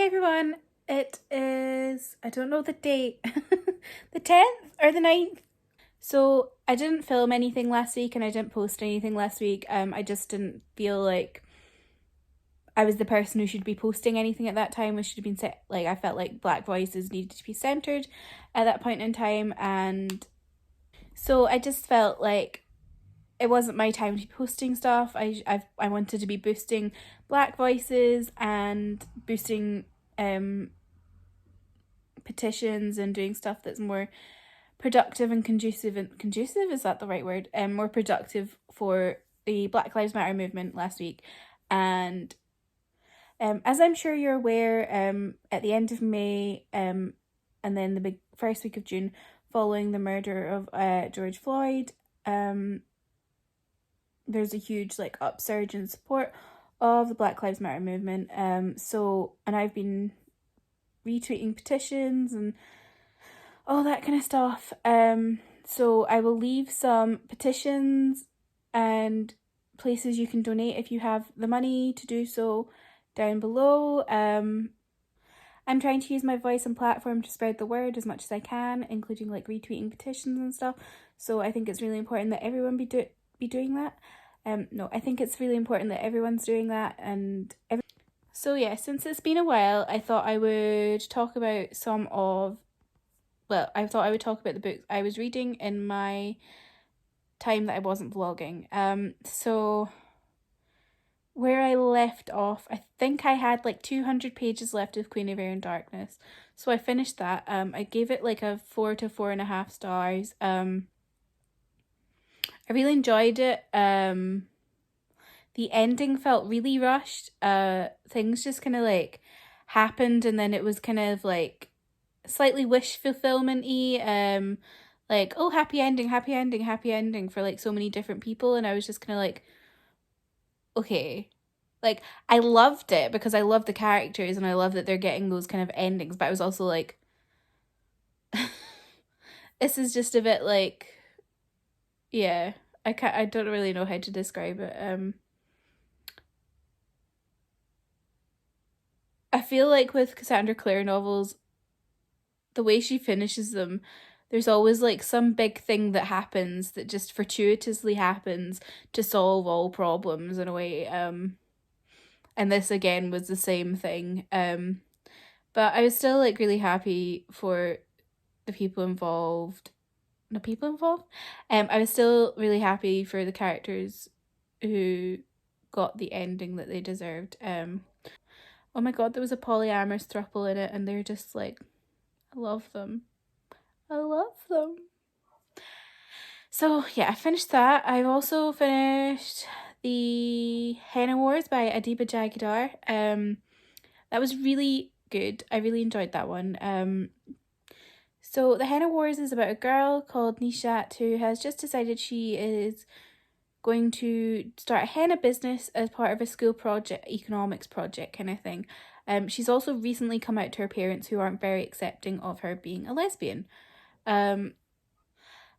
Hey everyone, it is, I don't know the date, the 10th or the 9th. So I didn't film anything last week and I didn't post anything last week. I just didn't feel like I was the person who should be posting anything at that time. It should have been set, like I felt like Black voices needed to be centered at that point in time, and so I just felt like it wasn't my time to be posting stuff. I wanted to be boosting Black voices and boosting petitions and doing stuff that's more productive and conducive, is that the right word? More productive for the Black Lives Matter movement last week. And as I'm sure you're aware, at the end of May, and then the big first week of June, following the murder of George Floyd, there's a huge like upsurge in support of the Black Lives Matter movement. And I've been retweeting petitions and all that kind of stuff. So I will leave some petitions and places you can donate if you have the money to do so down below. I'm trying to use my voice and platform to spread the word as much as I can, including like retweeting petitions and stuff. So I think it's really important that everyone be doing that. No, I think it's really important that everyone's doing that. So yeah, since it's been a while, I thought I would talk about the books I was reading in my time that I wasn't vlogging. So where I left off, I think I had like 200 pages left of Queen of Air and Darkness. So I finished that. I gave it like a 4 to 4.5 stars. I really enjoyed it. The ending felt really rushed. Things just kind of like happened, and then it was kind of like slightly wish fulfillment-y. Like, oh, happy ending, happy ending, happy ending for like so many different people, and I was just kind of like, okay. Like, I loved it because I love the characters and I love that they're getting those kind of endings, but I was also like, this is just a bit like, yeah, I don't really know how to describe it. I feel like with Cassandra Clare novels, the way she finishes them, there's always like some big thing that happens that just fortuitously happens to solve all problems in a way. And this again was the same thing. But I was still like really happy for the people involved. The people involved. I was still really happy for the characters who got the ending that they deserved. Oh my god, there was a polyamorous throuple in it, and they're just like, I love them. I love them. So yeah, I finished that. I've also finished the Henna Wars by Adiba Jagadar. That was really good. I really enjoyed that one. So the Henna Wars is about a girl called Nishat who has just decided she is going to start a henna business as part of a school project, economics project kind of thing. She's also recently come out to her parents who aren't very accepting of her being a lesbian. And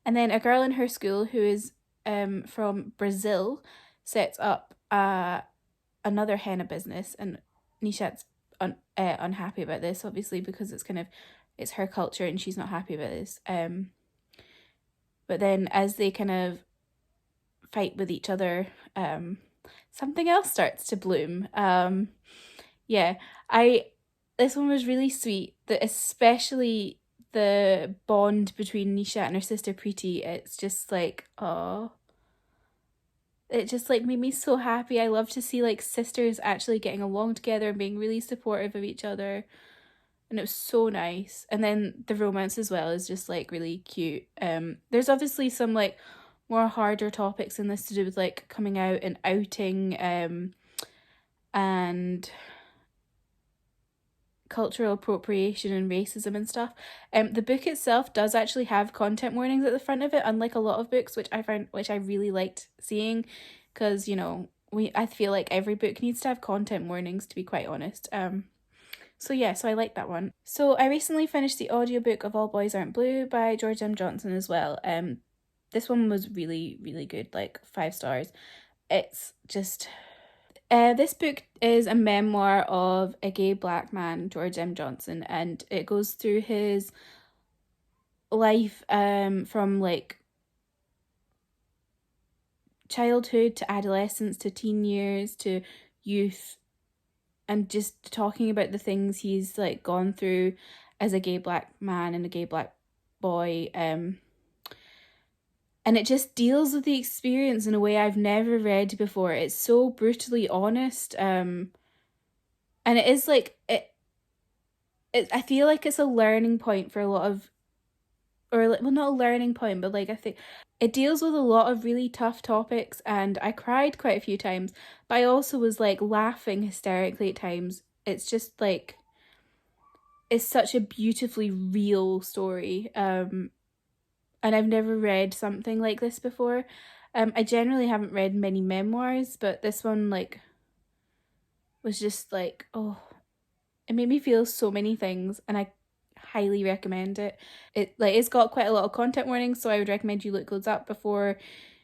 then a girl in her school who is from Brazil sets up another henna business, and Nishat's unhappy about this, obviously, because it's her culture and she's not happy about this. But then as they kind of fight with each other, something else starts to bloom. This one was really sweet, that especially the bond between Nisha and her sister Preeti. It's just like, oh, it just like made me so happy. I love to see like sisters actually getting along together and being really supportive of each other, and it was so nice. And then the romance as well is just like really cute. There's obviously some like more harder topics in this to do with like coming out and outing, and cultural appropriation and racism and stuff. The book itself does actually have content warnings at the front of it, unlike a lot of books, which I really liked seeing, because I feel like every book needs to have content warnings, to be quite honest. So I like that one. So I recently finished the audiobook of All Boys Aren't Blue by George M. Johnson as well. This one was really, really good, like 5 stars. It's just, This book is a memoir of a gay black man, George M. Johnson, and it goes through his life from like childhood to adolescence to teen years to youth, and just talking about the things he's like gone through as a gay black man and a gay black boy. And it just deals with the experience in a way I've never read before. It's so brutally honest. And it is like it I feel like it's a learning point for a lot of, or like, well, not a learning point, but like I think it deals with a lot of really tough topics, and I cried quite a few times, but I also was like laughing hysterically at times. It's just like it's such a beautifully real story. And I've never read something like this before. I generally haven't read many memoirs, but this one like was just like, oh, it made me feel so many things, and I highly recommend it. It's got quite a lot of content warnings, so I would recommend you look those up before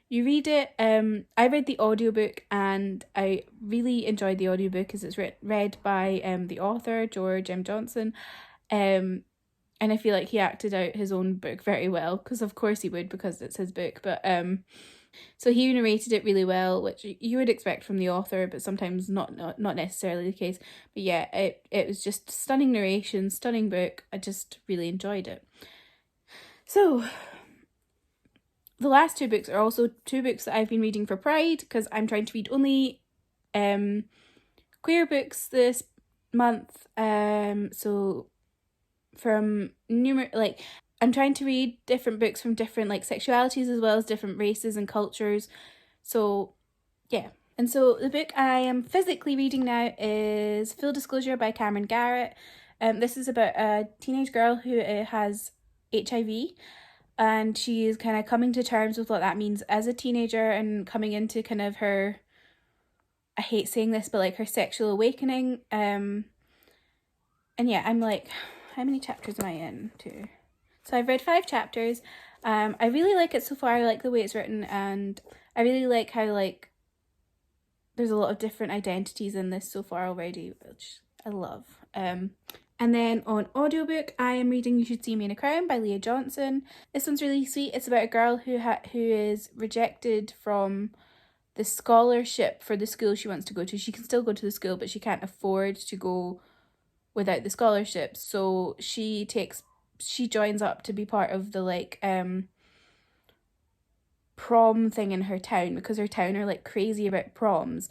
you read it. I read the audiobook and I really enjoyed the audiobook because it's read by the author, George M. Johnson. And I feel like he acted out his own book very well, because of course he would, because it's his book. But so he narrated it really well, which you would expect from the author, but sometimes not necessarily the case. But yeah, it was just stunning narration, stunning book. I just really enjoyed it. So the last two books are also two books that I've been reading for Pride, because I'm trying to read only queer books this month. So from I'm trying to read different books from different like sexualities as well as different races and cultures. So yeah. And so the book I am physically reading now is Full Disclosure by Cameron Garrett. This is about a teenage girl who has HIV, and she is kind of coming to terms with what that means as a teenager, and coming into kind of her, I hate saying this, but like her sexual awakening. And yeah, I'm like, how many chapters am I in to? So I've read 5 chapters. I really like it so far. I like the way it's written, and I really like how like there's a lot of different identities in this so far already, which I love. And then on audiobook, I am reading You Should See Me in a Crown by Leah Johnson. This one's really sweet. It's about a girl who is rejected from the scholarship for the school she wants to go to. She can still go to the school, but she can't afford to go without the scholarship. So she joins up to be part of the like prom thing in her town, because her town are like crazy about proms,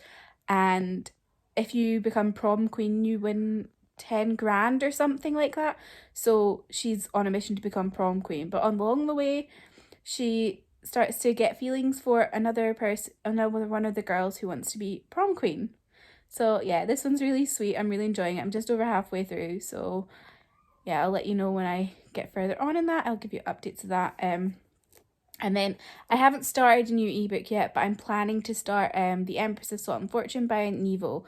and if you become prom queen you win 10 grand or something like that. So she's on a mission to become prom queen, but along the way she starts to get feelings for another one of the girls who wants to be prom queen. So yeah, this one's really sweet. I'm really enjoying it. I'm just over halfway through, so yeah, I'll let you know when I get further on in that. I'll give you updates of that. And then I haven't started a new ebook yet, but I'm planning to start The Empress of Salt and Fortune by Nevo.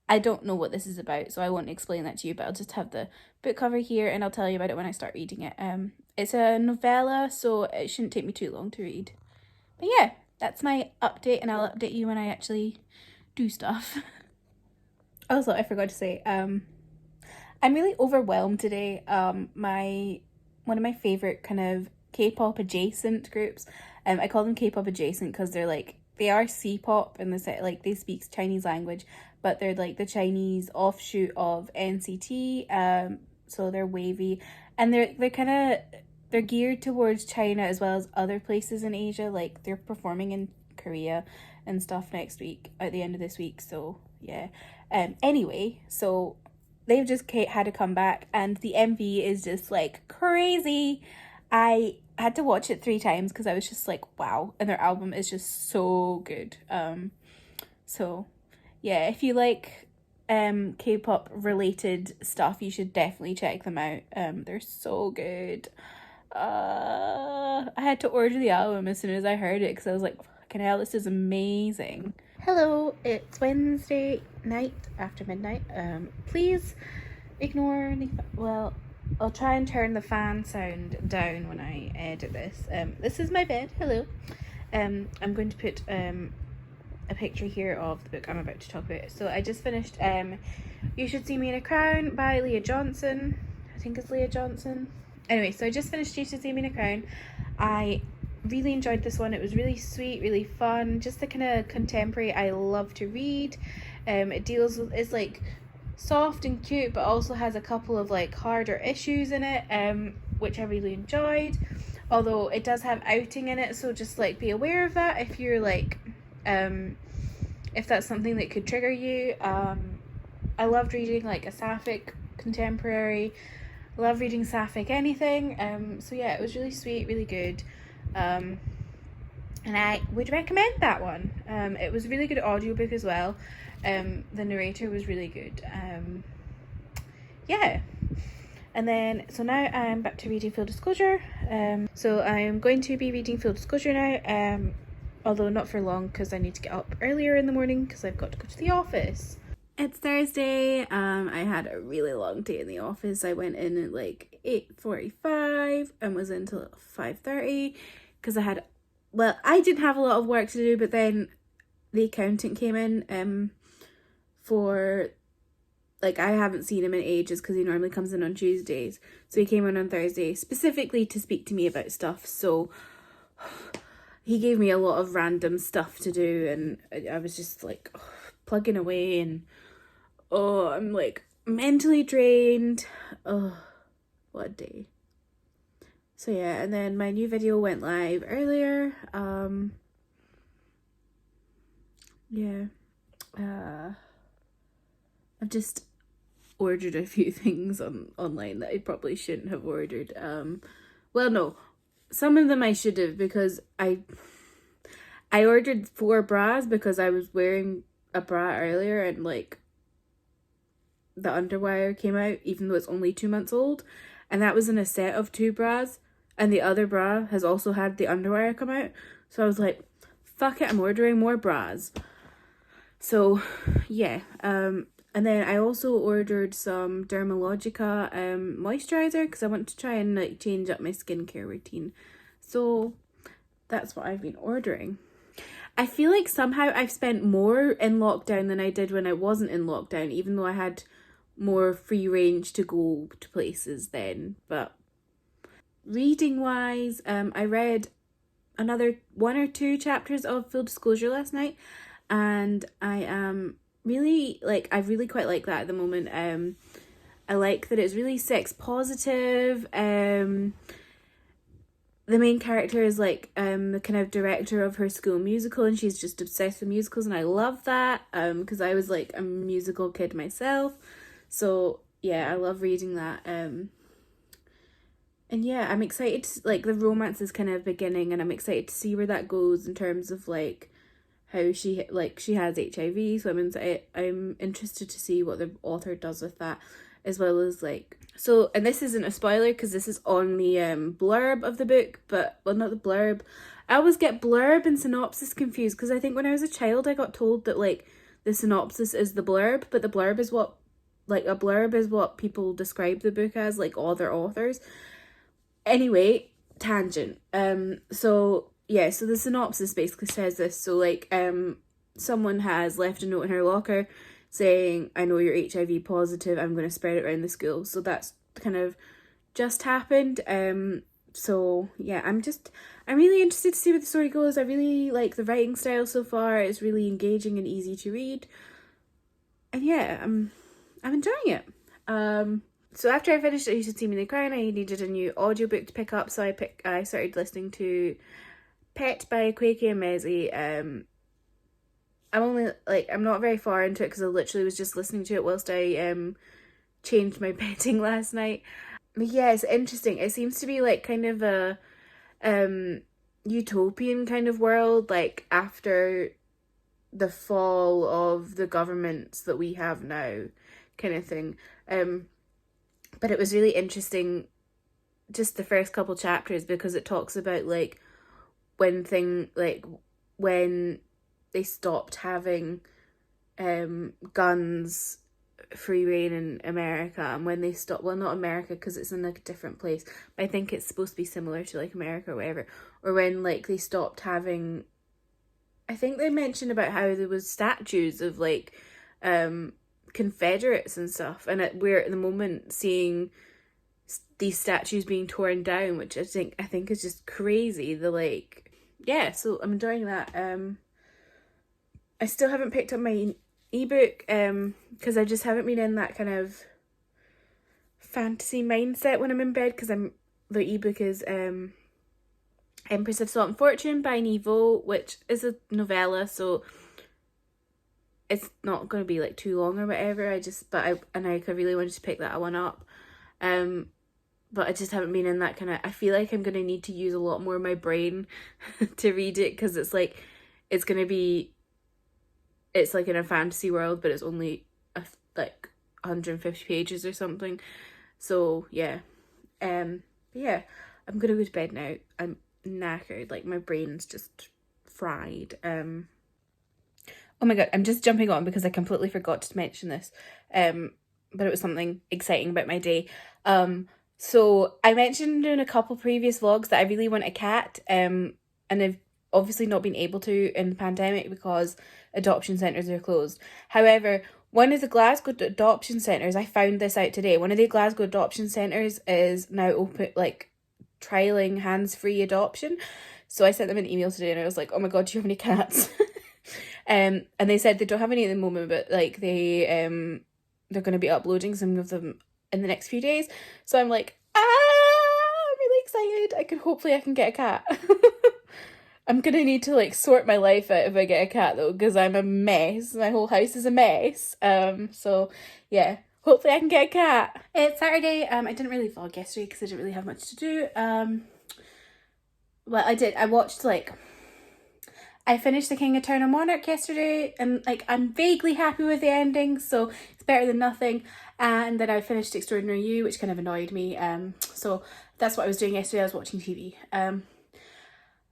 I don't know what this is about, so I won't explain that to you, but I'll just have the book cover here and I'll tell you about it when I start reading it. It's a novella, so it shouldn't take me too long to read. But yeah, that's my update, and I'll update you when I actually do stuff. Also, I forgot to say, I'm really overwhelmed today. One of my favorite kind of K-pop adjacent groups. I call them K-pop adjacent because they are C-pop in the set, like they speak Chinese language, but they're like the Chinese offshoot of NCT. So they're wavy, and they're geared towards China as well as other places in Asia. Like they're performing in Korea and stuff next week, at the end of this week. So yeah. Anyway, so they've just had to come back, and the MV is just like crazy. I had to watch it 3 times because I was just like, wow, and their album is just so good. So yeah, if you like K-pop related stuff, you should definitely check them out. They're so good. I had to order the album as soon as I heard it because I was like, fucking hell, this is amazing. Hello, it's Wednesday night after midnight. Please ignore I'll try and turn the fan sound down when I edit this. This is my bed. Hello. I'm going to put a picture here of the book I'm about to talk about. So I just finished You Should See Me in a Crown by Leah Johnson. I think it's Leah Johnson. Anyway, so I just finished You Should See Me in a Crown. I really enjoyed this one. It was really sweet, really fun, just the kind of contemporary I love to read. It deals with, it's like soft and cute, but also has a couple of like harder issues in it, which I really enjoyed. Although it does have outing in it, so just like be aware of that if you're like, if that's something that could trigger you. I loved reading like a sapphic contemporary. I love reading sapphic anything. So yeah, it was really sweet, really good. And I would recommend that one. It was a really good audiobook as well. The narrator was really good. Yeah. And then, so now I'm back to reading Full Disclosure. So I'm going to be reading Full Disclosure now, although not for long because I need to get up earlier in the morning because I've got to go to the office. It's Thursday. I had a really long day in the office. I went in at like 8:45 and was in until 5:30 because I didn't have a lot of work to do, but then the accountant came in for, like, I haven't seen him in ages because he normally comes in on Tuesdays. So he came in on Thursday specifically to speak to me about stuff. So he gave me a lot of random stuff to do, and I was just like plugging away, and I'm like mentally drained. What a day. So yeah, and then my new video went live earlier. I've just ordered a few things online that I probably shouldn't have ordered. Well, no, some of them I should have, because I ordered 4 bras because I was wearing a bra earlier and like the underwire came out even though it's only 2 months old, and that was in a set of 2 bras, and the other bra has also had the underwire come out. So I was like, fuck it, I'm ordering more bras. So yeah, and then I also ordered some Dermalogica moisturizer because I want to try and like change up my skincare routine. So that's what I've been ordering. I feel like somehow I've spent more in lockdown than I did when I wasn't in lockdown, even though I had more free range to go to places then. But reading wise, I read another 1 or 2 chapters of Full Disclosure last night, and I am really like, I really quite like that at the moment. I like that it's really sex positive. The main character is like the kind of director of her school musical, and she's just obsessed with musicals, and I love that because I was like a musical kid myself. So yeah, I love reading that. And yeah, I'm excited to, like, the romance is kind of beginning, and I'm excited to see where that goes in terms of like how she has HIV, so I'm interested to see what the author does with that, as well as like, so, and this isn't a spoiler because this is on the blurb of the book, but, well, not the blurb. I always get blurb and synopsis confused because I think when I was a child I got told that like the synopsis is the blurb, but the blurb is what, like, a blurb is what people describe the book as, like other authors. Anyway, tangent. So yeah, so the synopsis basically says this. So like, someone has left a note in her locker saying, I know you're HIV positive, I'm going to spread it around the school. So that's kind of just happened. So yeah, I'm really interested to see where the story goes. I really like the writing style so far. It's really engaging and easy to read. And yeah, I'm enjoying it. So after I finished You Should See Me in the Crown, I needed a new audiobook to pick up, so I started listening to Pet by Quakey and Mezzy. I'm not very far into it because I literally was just listening to it whilst I changed my bedding last night. But yeah, it's interesting. It seems to be like kind of a utopian kind of world, like after the fall of the governments that we have now, kind of thing. But it was really interesting, just the first couple chapters, because it talks about like when they stopped having guns free reign in America, and when they stopped, well, not America because it's in like a different place, but I think it's supposed to be similar to like America or whatever, or when like they stopped having I think they mentioned about how there was statues of like Confederates and stuff, and we're at the moment seeing these statues being torn down, which I think is just crazy. The like, yeah, so I'm enjoying that. I still haven't picked up my ebook because I just haven't been in that kind of fantasy mindset when I'm in bed, because the ebook is Empress of Salt and Fortune by Niveau, which is a novella, so it's not going to be like too long or whatever. I really wanted to pick that one up, but I just haven't been in that kind of. I feel like I'm going to need to use a lot more of my brain to read it, because it's like it's like in a fantasy world, but it's only like 150 pages or something. So yeah, yeah, I'm gonna go to bed now. I'm knackered, like my brain's just fried. Oh my god, I'm just jumping on because I completely forgot to mention this, but it was something exciting about my day. So I mentioned in a couple previous vlogs that I really want a cat, and I've obviously not been able to in the pandemic because adoption centres are closed. However, one of the Glasgow adoption centres, I found this out today, one of the Glasgow adoption centres is now open, like trialling hands-free adoption. So I sent them an email today and I was like, oh my god, do you have any cats? And they said they don't have any at the moment, but like they're going to be uploading some of them in the next few days. So I'm like, I'm really excited. I can get a cat. I'm gonna need to like sort my life out if I get a cat though, because I'm a mess. My whole house is a mess. So yeah, hopefully I can get a cat. It's Saturday. I didn't really vlog yesterday because I didn't really have much to do. Well, I did. I finished The King, Eternal Monarch yesterday, and like I'm vaguely happy with the ending, so it's better than nothing. And then I finished Extraordinary You, which kind of annoyed me. So that's what I was doing yesterday. I was watching TV.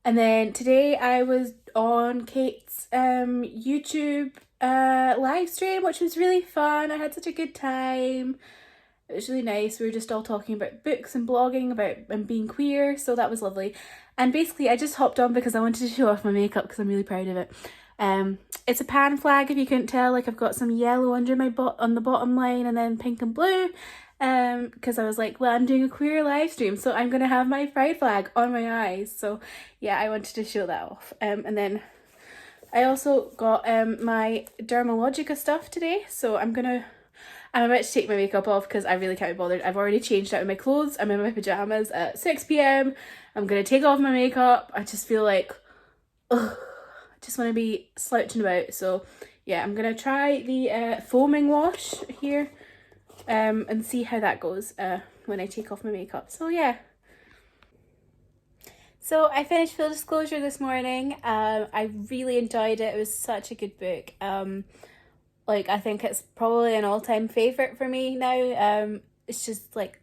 And then today I was on Kate's YouTube live stream, which was really fun. I had such a good time. It was really nice. We were just all talking about books and blogging and being queer, so that was lovely. And basically I just hopped on because I wanted to show off my makeup because I'm really proud of it. It's a pan flag, if you couldn't tell. Like I've got some yellow under my on the bottom line and then pink and blue. Because I was like, well, I'm doing a queer live stream, so I'm gonna have my pride flag on my eyes. So yeah, I wanted to show that off. And then I also got my Dermalogica stuff today, so I'm about to take my makeup off because I really can't be bothered. I've already changed out of my clothes. I'm in my pajamas at 6 p.m. I'm gonna take off my makeup. I just feel like, ugh, I just want to be slouching about. So yeah, I'm gonna try the foaming wash here. And see how that goes when I take off my makeup. So yeah. So I finished Full Disclosure this morning. I really enjoyed it. It was such a good book. Like I think it's probably an all-time favourite for me now. It's just like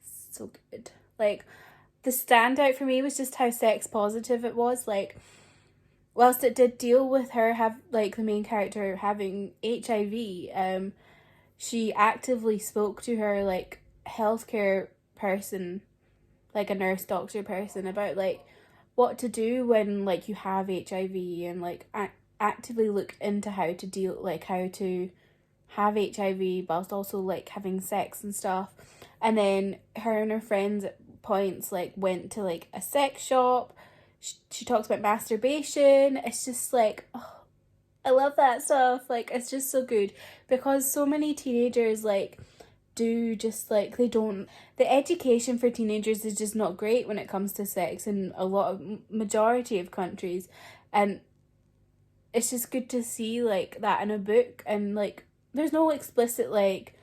so good. Like the standout for me was just how sex positive it was. Like whilst it did deal with her the main character having HIV, she actively spoke to her like healthcare person, like a nurse doctor person, about like what to do when like you have HIV, and like actively looked into how to have HIV whilst also like having sex and stuff. And then her and her friends at points like went to like a sex shop. She talks about masturbation. It's just like, oh, I love that stuff. Like it's just so good, because so many teenagers like do just like the education for teenagers is just not great when it comes to sex in a lot of majority of countries, and it's just good to see like that in a book. And like there's no explicit like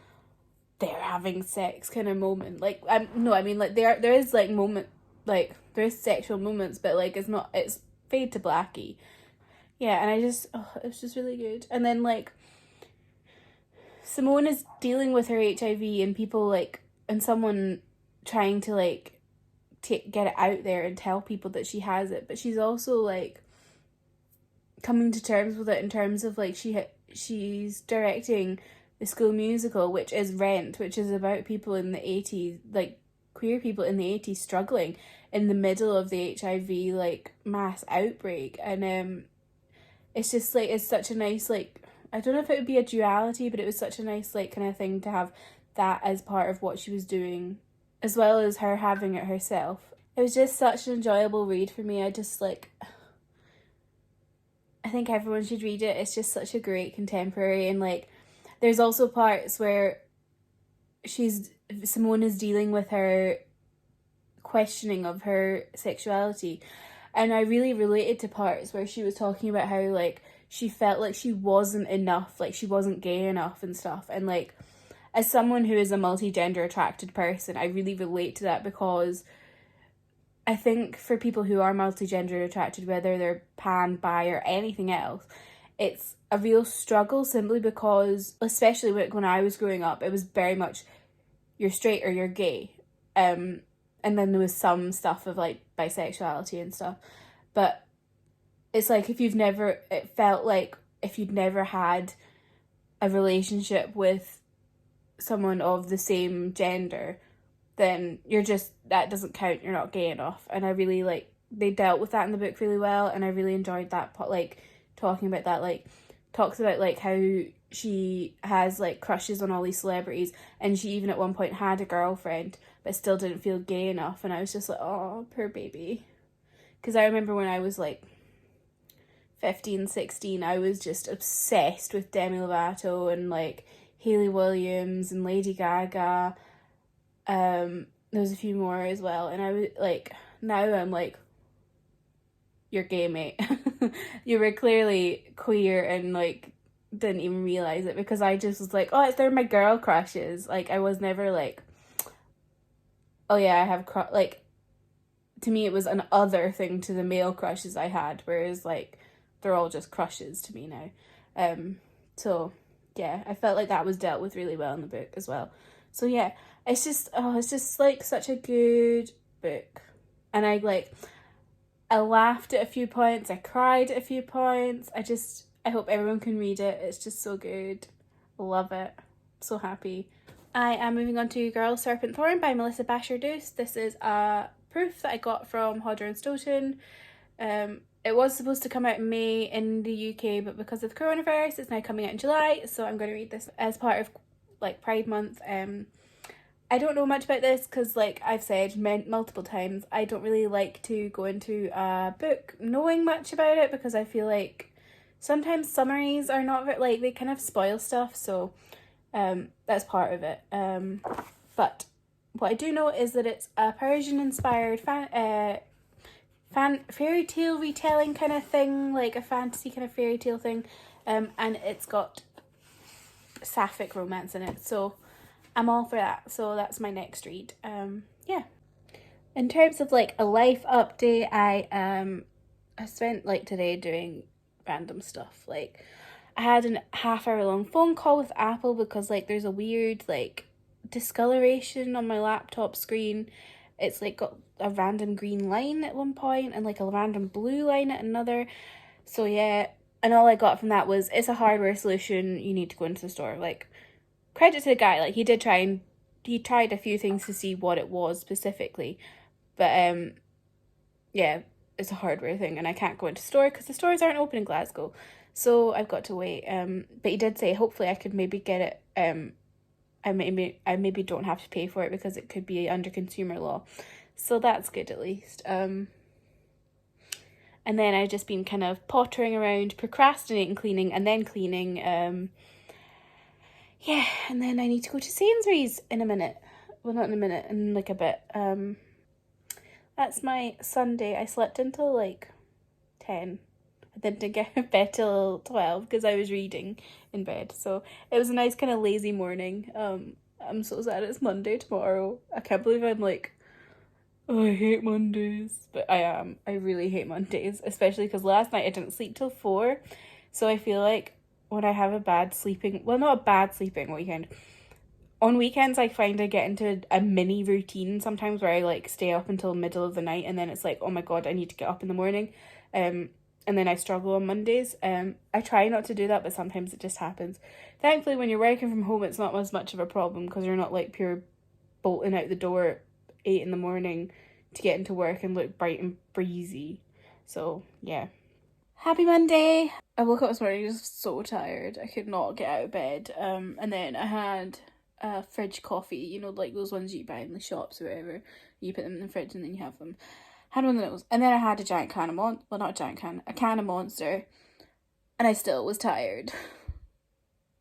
they're having sex kind of moment. Like no, I mean like there is like moment, like there is sexual moments, but like it's fade to blacky. Yeah, and it was just really good. And then like Simone is dealing with her HIV, and people like, and someone trying to like get it out there and tell people that she has it, but she's also like coming to terms with it in terms of like she's directing the school musical, which is Rent, which is about people in the 80s, like queer people in the 80s struggling in the middle of the HIV like mass outbreak. And it's just like, it's such a nice, like, I don't know if it would be a duality, but it was such a nice, like, kind of thing to have that as part of what she was doing, as well as her having it herself. It was just such an enjoyable read for me. I just, like, I think everyone should read it. It's just such a great contemporary, and, like, there's also parts where Simone is dealing with her questioning of her sexuality, and I really related to parts where she was talking about how, like, she felt like she wasn't enough, like she wasn't gay enough and stuff. And, like, as someone who is a multi-gender attracted person, I really relate to that, because I think for people who are multi-gender attracted, whether they're pan, bi, or anything else, it's a real struggle, simply because, especially when I was growing up, it was very much you're straight or you're gay. And then there was some stuff of, like, bisexuality and stuff. But it's like, it felt like if you'd never had a relationship with someone of the same gender, then that doesn't count, you're not gay enough. And I really, like, they dealt with that in the book really well, and I really enjoyed that, like, talking about that, like, talks about, like, how she has, like, crushes on all these celebrities, and she even at one point had a girlfriend, but still didn't feel gay enough. And I was just like, oh, poor baby. Because I remember when I was, like, 15, 16, I was just obsessed with Demi Lovato and, like, Hayley Williams and Lady Gaga. There was a few more as well, and I was like, now I'm like, you're gay, mate. You were clearly queer and, like, didn't even realize it, because I just was like, oh, they're my girl crushes. Like, I was never like, oh yeah, I have like, to me it was an other thing to the male crushes I had, whereas, like, they're all just crushes to me now. So yeah, I felt like that was dealt with really well in the book as well. So yeah, it's just like such a good book. And I laughed at a few points, I cried at a few points. I hope everyone can read it. It's just so good. Love it. So happy. I am moving on to Girl, Serpent, Thorn by Melissa Basher-Deuce. This is a proof that I got from Hodder and Stoughton. It was supposed to come out in May in the UK, but because of coronavirus, it's now coming out in July. So I'm going to read this as part of, like, Pride Month. I don't know much about this because, like I've said multiple times, I don't really like to go into a book knowing much about it, because I feel like sometimes summaries are not very, like, they kind of spoil stuff. So that's part of it. But what I do know is that it's a Persian-inspired fairy tale retelling kind of thing, like a fantasy kind of fairy tale thing, and it's got sapphic romance in it, so I'm all for that. So that's my next read. Yeah. In terms of, like, a life update, I spent, like, today doing random stuff. Like, I had a half-hour-long phone call with Apple because, like, there's a weird, like, discoloration on my laptop screen. It's, like, got a random green line at one point and, like, a random blue line at another. So yeah, and all I got from that was, it's a hardware solution, you need to go into the store. Like, credit to the guy, like, he tried a few things to see what it was specifically, but yeah, it's a hardware thing, and I can't go into store because the stores aren't open in Glasgow, so I've got to wait. But he did say hopefully I could maybe get it. I maybe don't have to pay for it because it could be under consumer law, so that's good at least. And then I've just been kind of pottering around, procrastinating cleaning, and then cleaning. Yeah, and then I need to go to Sainsbury's in a minute. Well, not in a minute, in like a bit. That's my Sunday. I slept until like 10. I didn't get out of bed till 12 because I was reading in bed. So it was a nice kind of lazy morning. I'm so sad it's Monday tomorrow. I can't believe I'm like, oh, I hate Mondays. But I am. I really hate Mondays, especially because last night I didn't sleep till 4. So I feel like when I have a bad sleeping, well, not a bad sleeping weekend, on weekends I find I get into a mini routine sometimes where I, like, stay up until middle of the night, and then it's like, oh my god, I need to get up in the morning, and then I struggle on Mondays. I try not to do that, but sometimes it just happens. Thankfully, when you're working from home, it's not as much of a problem because you're not, like, pure bolting out the door at 8 in the morning to get into work and look bright and breezy. So yeah, happy Monday. I woke up this morning just so tired. I could not get out of bed. And then I had fridge coffee, you know, like those ones you buy in the shops or whatever. You put them in the fridge and then you have them. Had one of those. And then I had a giant can of well, not a giant can, a can of Monster. And I still was tired.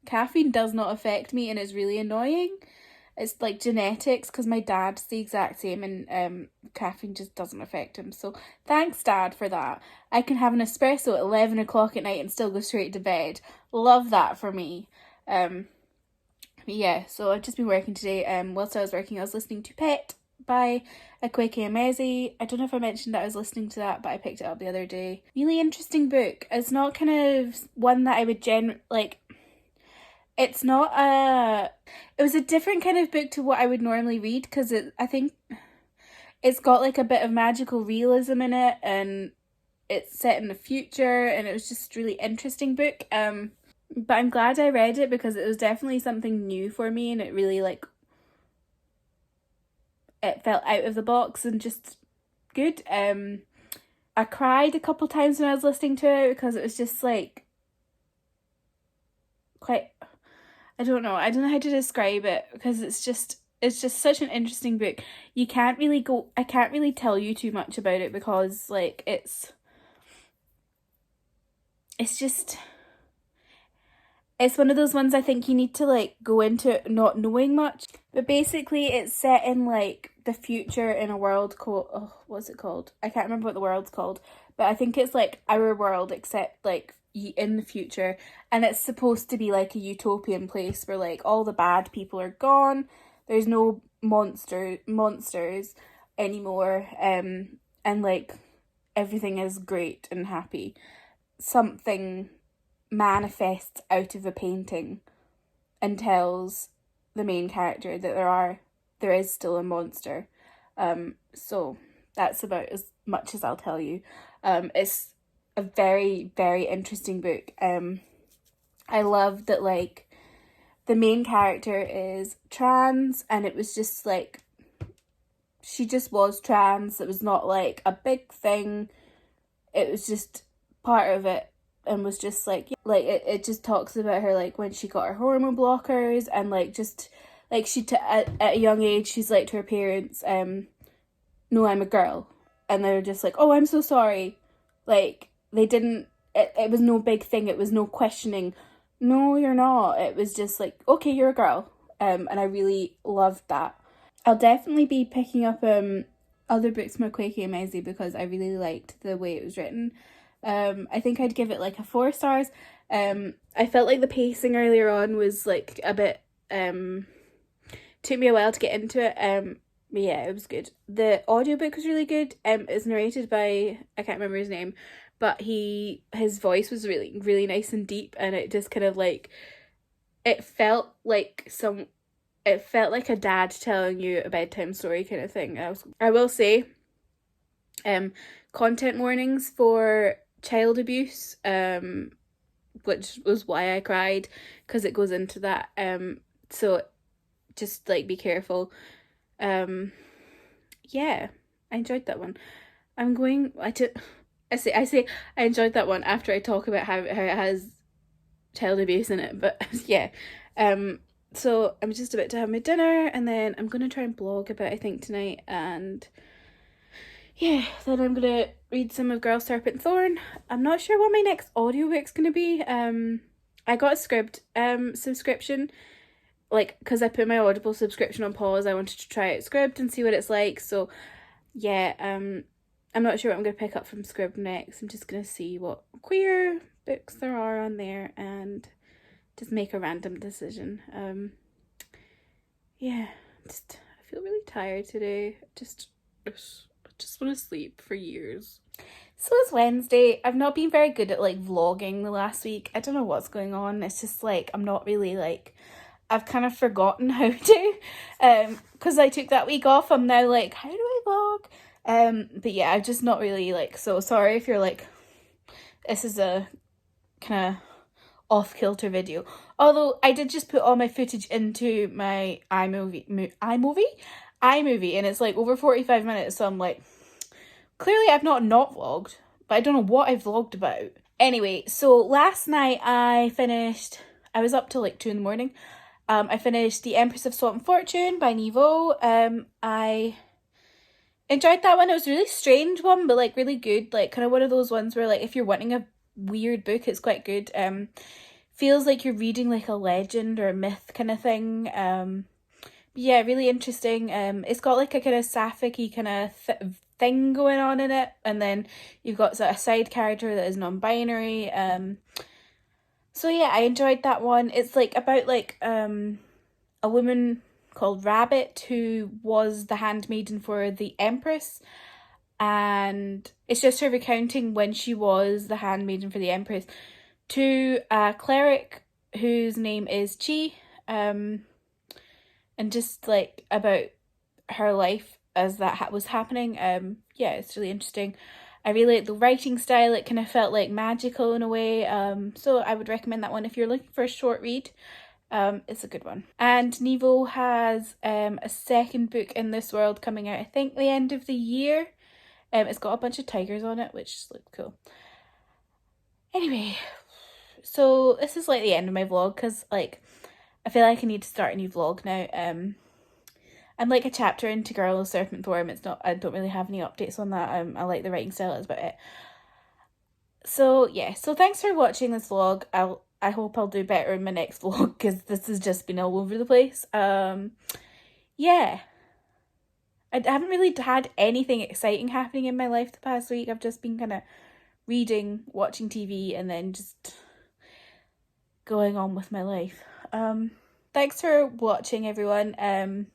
Caffeine does not affect me and is really annoying. It's like genetics, because my dad's the exact same, and caffeine just doesn't affect him. So thanks, Dad, for that. I can have an espresso at 11 o'clock at night and still go straight to bed. Love that for me. Yeah, so I've just been working today. Whilst I was working, I was listening to Pet by Akwaeke Emezi. I don't know if I mentioned that I was listening to that, but I picked it up the other day. Really interesting book. It's not kind of one that I would it's not it was a different kind of book to what I would normally read, because I think it's got like a bit of magical realism in it, and it's set in the future, and it was just a really interesting book. But I'm glad I read it, because it was definitely something new for me, and it really like it felt out of the box and just good. I cried a couple times when I was listening to it, because it was just like quite, I don't know how to describe it, because it's just such an interesting book. I can't really tell you too much about it, because like it's one of those ones I think you need to like go into not knowing much. But basically it's set in like the future in a world called, what's it called? I can't remember what the world's called, but I think it's like our world, except like in the future, and it's supposed to be like a utopian place where like all the bad people are gone, there's no monsters anymore, and like everything is great and happy. Something manifests out of a painting and tells the main character that there is still a monster. So that's about as much as I'll tell you. It's a very, very interesting book. I love that like the main character is trans, and it was just like she just was trans. It was not like a big thing. It was just part of it, and was just like it just talks about her like when she got her hormone blockers, and like just like at a young age she's like to her parents, no, I'm a girl, and they're just like, oh, I'm so sorry. Like they didn't, it was no big thing, it was no questioning, no you're not, it was just like, okay, you're a girl. And I really loved that. I'll definitely be picking up other books from Akwaeke Emezi, because I really liked the way it was written. I think I'd give it like a 4 stars. I felt like the pacing earlier on was like a bit took me a while to get into it. But yeah, it was good. The audiobook was really good. It's narrated by, I can't remember his name, but his voice was really, really nice and deep, and it just kind of like, it felt like a dad telling you a bedtime story kind of thing. I will say, content warnings for child abuse, which was why I cried, because it goes into that. So just like be careful. Yeah, I enjoyed that one. I say I enjoyed that one after I talk about how it has child abuse in it, but yeah. So I'm just about to have my dinner, and then I'm gonna try and blog about it, I think, tonight, and yeah, then I'm gonna read some of Girl, Serpent, Thorn. I'm not sure what my next audiobook's gonna be. I got a Scribd subscription, like, because I put my Audible subscription on pause. I wanted to try out Scribd and see what it's like. So yeah, I'm not sure what I'm gonna pick up from Scribd next. I'm just gonna see what queer books there are on there and just make a random decision. Yeah, I feel really tired today. I just want to sleep for years. So it's Wednesday. I've not been very good at like vlogging the last week. I don't know what's going on. It's just like I'm not really like, I've kind of forgotten how to, because I took that week off. I'm now like, how do I vlog? But yeah, I've just not really like, so sorry if you're like, this is a kind of off-kilter video. Although I did just put all my footage into my iMovie, and it's like over 45 minutes, so I'm like, clearly I've not vlogged, but I don't know what I vlogged about. Anyway, so last night I was up till like 2 in the morning. I finished The Empress of Salt and Fortune by Nevo. I enjoyed that one. It was a really strange one, but like really good. Like kind of one of those ones where like if you're wanting a weird book, it's quite good. Feels like you're reading like a legend or a myth kind of thing. Yeah, really interesting. It's got like a kind of sapphic-y kind of thing going on in it, and then you've got sort of a side character that is non-binary. So yeah, I enjoyed that one. It's like about like a woman called Rabbit who was the handmaiden for the Empress, and it's just her recounting when she was the handmaiden for the Empress to a cleric whose name is Chi, and just like about her life as that was happening. Yeah, it's really interesting. I really like the writing style. It kind of felt like magical in a way. So I would recommend that one if you're looking for a short read. It's a good one. And Nevo has a second book in this world coming out, I think, the end of the year. It's got a bunch of tigers on it, which looks cool. Anyway, so this is like the end of my vlog because like I feel like I need to start a new vlog now. I'm like a chapter into Girl of Serpent Form. I don't really have any updates on that. I like the writing style, that's about it. So yeah, so thanks for watching this vlog. I hope I'll do better in my next vlog because this has just been all over the place. Yeah. I haven't really had anything exciting happening in my life the past week. I've just been kind of reading, watching TV, and then just going on with my life. Thanks for watching, everyone.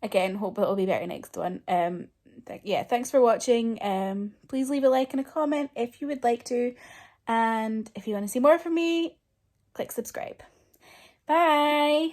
Again, hope it'll be better next one. Yeah, thanks for watching. Please leave a like and a comment if you would like to. And if you want to see more from me, click subscribe. Bye!